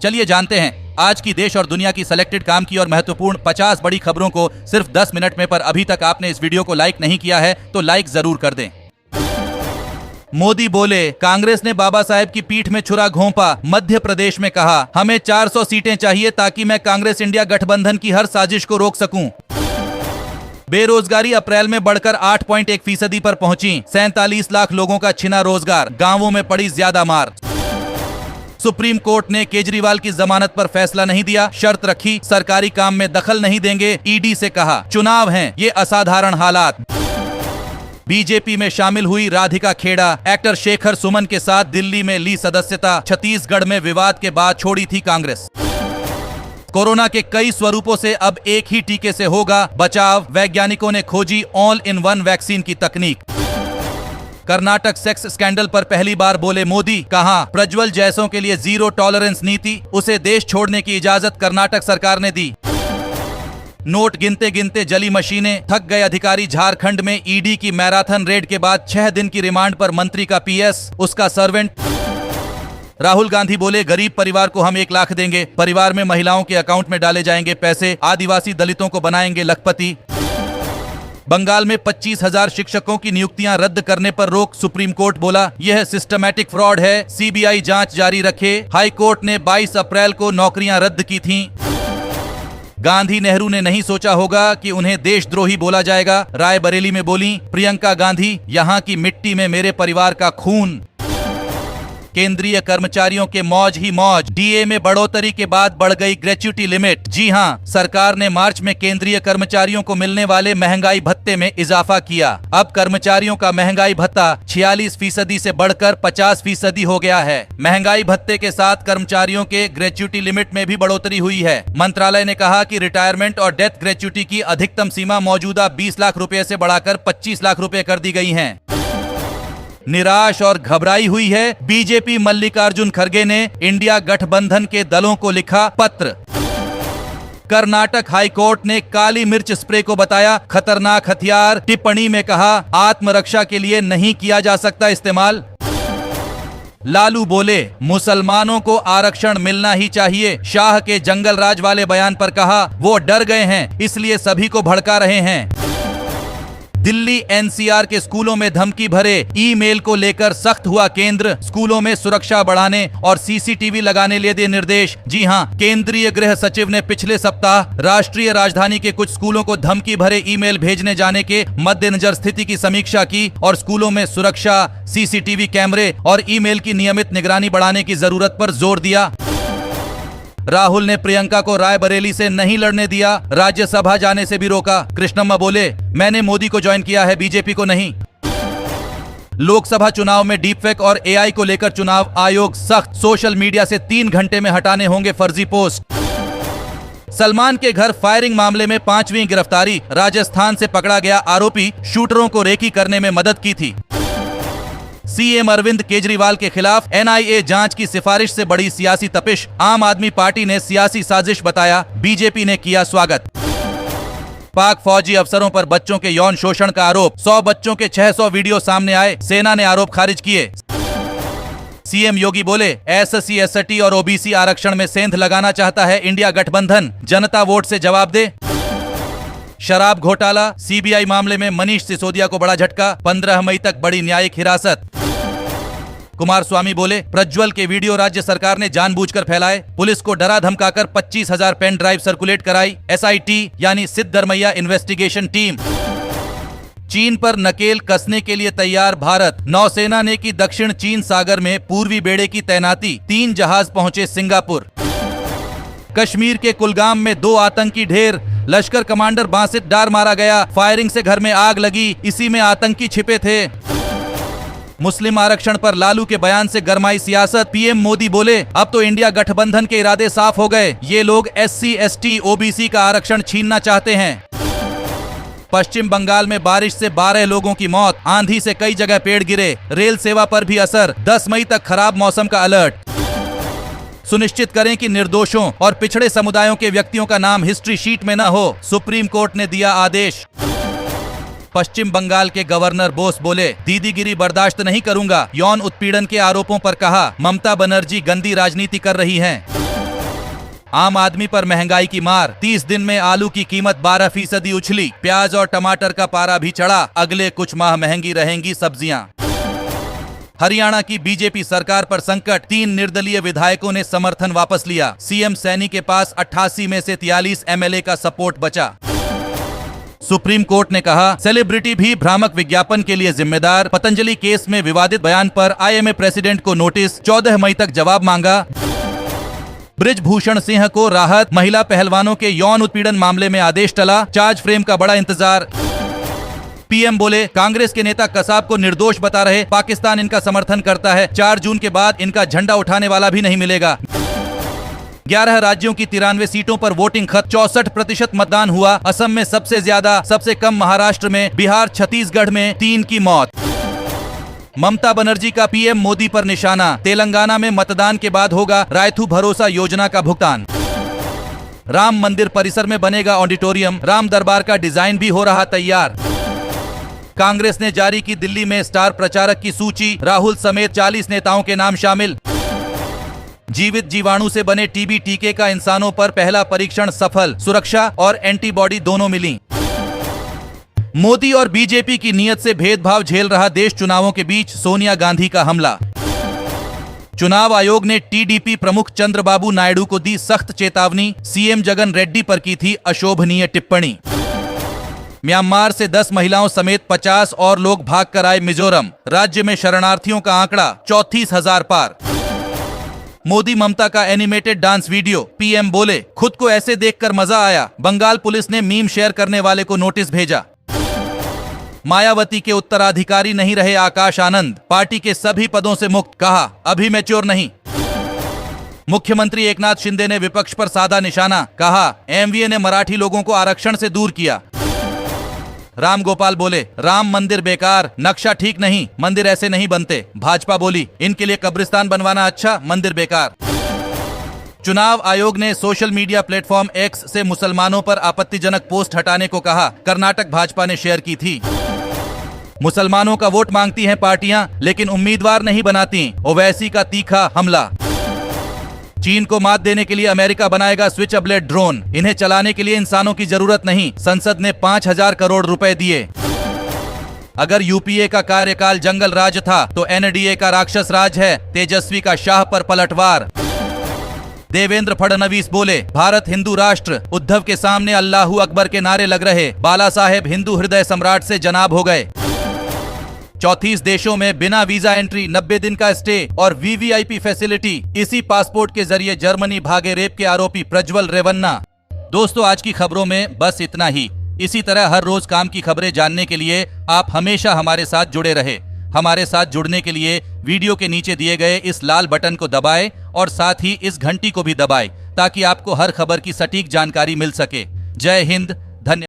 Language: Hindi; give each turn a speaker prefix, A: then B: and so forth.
A: चलिए जानते हैं आज की देश और दुनिया की सिलेक्टेड काम की और महत्वपूर्ण 50 बड़ी खबरों को सिर्फ 10 मिनट में। पर अभी तक आपने इस वीडियो को लाइक नहीं किया है तो लाइक जरूर कर दें। मोदी बोले, कांग्रेस ने बाबा साहेब की पीठ में छुरा घोंपा। मध्य प्रदेश में कहा, हमें 400 सीटें चाहिए ताकि मैं कांग्रेस इंडिया गठबंधन की हर साजिश को रोक सकूं। बेरोजगारी अप्रैल में बढ़कर 8.1% पर पहुंची। 47 लाख लोगों का छिना रोजगार। गांवों में पड़ी ज्यादा मार। सुप्रीम कोर्ट ने केजरीवाल की जमानत पर फैसला नहीं दिया। शर्त रखी, सरकारी काम में दखल नहीं देंगे। ईडी से कहा, चुनाव हैं, ये असाधारण हालात। बीजेपी में शामिल हुई राधिका खेड़ा। एक्टर शेखर सुमन के साथ दिल्ली में ली सदस्यता। छत्तीसगढ़ में विवाद के बाद छोड़ी थी कांग्रेस। कोरोना के कई स्वरूपों से अब एक ही टीके से होगा बचाव। वैज्ञानिकों ने खोजी ऑल इन वन वैक्सीन की तकनीक। कर्नाटक सेक्स स्कैंडल पर पहली बार बोले मोदी। कहा, प्रज्वल जैसों के लिए जीरो टॉलरेंस नीति, उसे देश छोड़ने की इजाजत कर्नाटक सरकार ने दी। नोट गिनते गिनते जली मशीनें, थक गए अधिकारी। झारखंड में ईडी की मैराथन रेड के बाद 6 दिन की रिमांड पर मंत्री का पीएस, उसका सर्वेंट। राहुल गांधी बोले, गरीब परिवार को हम 1 लाख देंगे। परिवार में महिलाओं के अकाउंट में डाले जाएंगे पैसे। आदिवासी दलितों को बनाएंगे लखपति। बंगाल में 25,000 शिक्षकों की नियुक्तियां रद्द करने पर रोक। सुप्रीम कोर्ट बोला, यह सिस्टमैटिक फ्रॉड है, सीबीआई जांच जारी रखे। हाई कोर्ट ने 22 अप्रैल को नौकरियां रद्द की थीं। गांधी नेहरू ने नहीं सोचा होगा कि उन्हें देशद्रोही बोला जाएगा। रायबरेली में बोली प्रियंका गांधी, यहां की मिट्टी में मेरे परिवार का खून। केंद्रीय कर्मचारियों के मौज ही मौज। डीए में बढ़ोतरी के बाद बढ़ गई ग्रेच्युटी लिमिट। जी हां, सरकार ने मार्च में केंद्रीय कर्मचारियों को मिलने वाले महंगाई भत्ते में इजाफा किया। अब कर्मचारियों का महंगाई भत्ता 46% से बढ़कर 50% हो गया है। महंगाई भत्ते के साथ कर्मचारियों के ग्रेच्युटी लिमिट में भी बढ़ोतरी हुई है। मंत्रालय ने कहा कि रिटायरमेंट और डेथ ग्रेच्युटी की अधिकतम सीमा मौजूदा 20 लाख रुपए से बढ़ाकर 25 लाख रुपए कर दी गई है। निराश और घबराई हुई है बीजेपी। मल्लिकार्जुन खड़गे ने इंडिया गठबंधन के दलों को लिखा पत्र। कर्नाटक हाई कोर्ट ने काली मिर्च स्प्रे को बताया खतरनाक हथियार। टिप्पणी में कहा, आत्मरक्षा के लिए नहीं किया जा सकता इस्तेमाल। लालू बोले, मुसलमानों को आरक्षण मिलना ही चाहिए। शाह के जंगल राज वाले बयान पर कहा, वो डर गए हैं इसलिए सभी को भड़का रहे हैं। दिल्ली एनसीआर के स्कूलों में धमकी भरे ईमेल को लेकर सख्त हुआ केंद्र। स्कूलों में सुरक्षा बढ़ाने और सीसीटीवी लगाने ले दिए निर्देश। जी हां, केंद्रीय गृह सचिव ने पिछले सप्ताह राष्ट्रीय राजधानी के कुछ स्कूलों को धमकी भरे ईमेल भेजने जाने के मद्देनजर स्थिति की समीक्षा की और स्कूलों में सुरक्षा, सीसीटीवी कैमरे और ईमेल की नियमित निगरानी बढ़ाने की जरूरत पर जोर दिया। राहुल ने प्रियंका को रायबरेली से नहीं लड़ने दिया। राज्यसभा जाने से भी रोका। कृष्णम्मा बोले, मैंने मोदी को ज्वाइन किया है, बीजेपी को नहीं। लोकसभा चुनाव में डीपफेक और एआई को लेकर चुनाव आयोग सख्त। सोशल मीडिया से 3 घंटे में हटाने होंगे फर्जी पोस्ट। सलमान के घर फायरिंग मामले में 5वीं गिरफ्तारी। राजस्थान से पकड़ा गया आरोपी शूटरों को रेकी करने में मदद की थी। सीएम अरविंद केजरीवाल के खिलाफ एनआईए जांच की सिफारिश से बड़ी सियासी तपिश। आम आदमी पार्टी ने सियासी साजिश बताया, बीजेपी ने किया स्वागत। पाक फौजी अफसरों पर बच्चों के यौन शोषण का आरोप। 100 बच्चों के 600 वीडियो सामने आए। सेना ने आरोप खारिज किए। सीएम योगी बोले, एससी, एसटी और ओबीसी आरक्षण में सेंध लगाना चाहता है इंडिया गठबंधन। जनता वोट से जवाब दे। शराब घोटाला, सीबीआई मामले में मनीष सिसोदिया को बड़ा झटका। 15 मई तक बड़ी न्यायिक हिरासत। कुमारस्वामी बोले, प्रज्वल के वीडियो राज्य सरकार ने जानबूझकर फैलाए। पुलिस को डरा धमकाकर 25,000 पेन ड्राइव सर्कुलेट कराई। एसआईटी यानी सिद्धरमैया इन्वेस्टिगेशन टीम। चीन पर नकेल कसने के लिए तैयार भारत। नौसेना ने की दक्षिण चीन सागर में पूर्वी बेड़े की तैनाती। 3 जहाज पहुंचे सिंगापुर। कश्मीर के कुलगाम में 2 आतंकी ढेर। लश्कर कमांडर बासित डार मारा गया। फायरिंग से घर में आग लगी, इसी में आतंकी छिपे थे। मुस्लिम आरक्षण पर लालू के बयान से गरमाई सियासत। पीएम मोदी बोले, अब तो इंडिया गठबंधन के इरादे साफ हो गए। ये लोग एससी, एसटी, ओबीसी का आरक्षण छीनना चाहते हैं। पश्चिम बंगाल में बारिश से 12 लोगों की मौत। आंधी से कई जगह पेड़ गिरे। रेल सेवा पर भी असर। 10 मई तक खराब मौसम का अलर्ट। सुनिश्चित करें कि निर्दोषों और पिछड़े समुदायों के व्यक्तियों का नाम हिस्ट्री शीट में न हो। सुप्रीम कोर्ट ने दिया आदेश। पश्चिम बंगाल के गवर्नर बोस बोले, दीदीगिरी बर्दाश्त नहीं करूंगा। यौन उत्पीड़न के आरोपों पर कहा, ममता बनर्जी गंदी राजनीति कर रही हैं। आम आदमी पर महंगाई की मार, 30 दिन में आलू की कीमत 12% उछली, प्याज और टमाटर का पारा भी चढ़ा, अगले कुछ माह महंगी रहेंगी सब्जियां। हरियाणा की बीजेपी सरकार पर संकट, 3 निर्दलीय विधायकों ने समर्थन वापस लिया, सीएम सैनी के पास 88 में से 43 एमएलए का सपोर्ट बचा। सुप्रीम कोर्ट ने कहा सेलिब्रिटी भी भ्रामक विज्ञापन के लिए जिम्मेदार, पतंजलि केस में विवादित बयान पर आईएमए प्रेसिडेंट को नोटिस, 14 मई तक जवाब मांगा। बृजभूषण सिंह को राहत, महिला पहलवानों के यौन उत्पीड़न मामले में आदेश टला, चार्ज फ्रेम का बड़ा इंतजार। पीएम बोले कांग्रेस के नेता कसाब को निर्दोष बता रहे, पाकिस्तान इनका समर्थन करता है, 4 जून के बाद इनका झंडा उठाने वाला भी नहीं मिलेगा। 11 राज्यों की 93 सीटों पर वोटिंग खत्म, 64% मतदान हुआ, असम में सबसे ज्यादा, सबसे कम महाराष्ट्र में, बिहार छत्तीसगढ़ में 3 की मौत। ममता बनर्जी का पीएम मोदी पर निशाना, तेलंगाना में मतदान के बाद होगा रायथू भरोसा योजना का भुगतान। राम मंदिर परिसर में बनेगा ऑडिटोरियम, राम दरबार का डिजाइन भी हो रहा तैयार। कांग्रेस ने जारी की दिल्ली में स्टार प्रचारक की सूची, राहुल समेत 40 नेताओं के नाम शामिल। जीवित जीवाणु से बने टीबी टीके का इंसानों पर पहला परीक्षण सफल, सुरक्षा और एंटीबॉडी दोनों मिली। मोदी और बीजेपी की नीयत से भेदभाव झेल रहा देश, चुनावों के बीच सोनिया गांधी का हमला। चुनाव आयोग ने टीडीपी प्रमुख चंद्रबाबू नायडू को दी सख्त चेतावनी, सीएम जगन रेड्डी पर की थी अशोभनीय टिप्पणी। म्यांमार से 10 महिलाओं समेत 50 और लोग भागकर आए मिजोरम, राज्य में शरणार्थियों का आंकड़ा 34,000 पार। मोदी ममता का एनिमेटेड डांस वीडियो, पीएम बोले खुद को ऐसे देखकर मजा आया, बंगाल पुलिस ने मीम शेयर करने वाले को नोटिस भेजा। मायावती के उत्तराधिकारी नहीं रहे आकाश आनंद, पार्टी के सभी पदों से मुक्त, कहा अभी मैच्योर नहीं। मुख्यमंत्री एकनाथ शिंदे ने विपक्ष पर साधा निशाना, कहा एमवीए ने मराठी लोगों को आरक्षण से दूर किया। राम गोपाल बोले राम मंदिर बेकार, नक्शा ठीक नहीं, मंदिर ऐसे नहीं बनते। भाजपा बोली इनके लिए कब्रिस्तान बनवाना अच्छा, मंदिर बेकार। चुनाव आयोग ने सोशल मीडिया प्लेटफॉर्म एक्स से मुसलमानों पर आपत्तिजनक पोस्ट हटाने को कहा, कर्नाटक भाजपा ने शेयर की थी। मुसलमानों का वोट मांगती हैं पार्टियां, लेकिन उम्मीदवार नहीं बनाती, ओवैसी का तीखा हमला। चीन को मात देने के लिए अमेरिका बनाएगा स्विच ब्लेड ड्रोन, इन्हें चलाने के लिए इंसानों की जरूरत नहीं, संसद ने 5,000 करोड़ रुपए दिए। अगर यूपीए का कार्यकाल जंगल राज था तो एनडीए का राक्षस राज है, तेजस्वी का शाह पर पलटवार। देवेंद्र फडणवीस बोले भारत हिंदू राष्ट्र, उद्धव के सामने अल्लाहू अकबर के नारे लग रहे, बाला साहेब हिंदू हृदय सम्राट से जनाब हो गए। 34 देशों में बिना वीजा एंट्री, 90 दिन का स्टे और वीवीआईपी फैसिलिटी, इसी पासपोर्ट के जरिए जर्मनी भागे रेप के आरोपी प्रज्वल रेवन्ना। दोस्तों आज की खबरों में बस इतना ही। इसी तरह हर रोज काम की खबरें जानने के लिए आप हमेशा हमारे साथ जुड़े रहे। हमारे साथ जुड़ने के लिए वीडियो के नीचे दिए गए इस लाल बटन को दबाएं और साथ ही इस घंटी को भी दबाएं ताकि आपको हर खबर की सटीक जानकारी मिल सके। जय हिंद,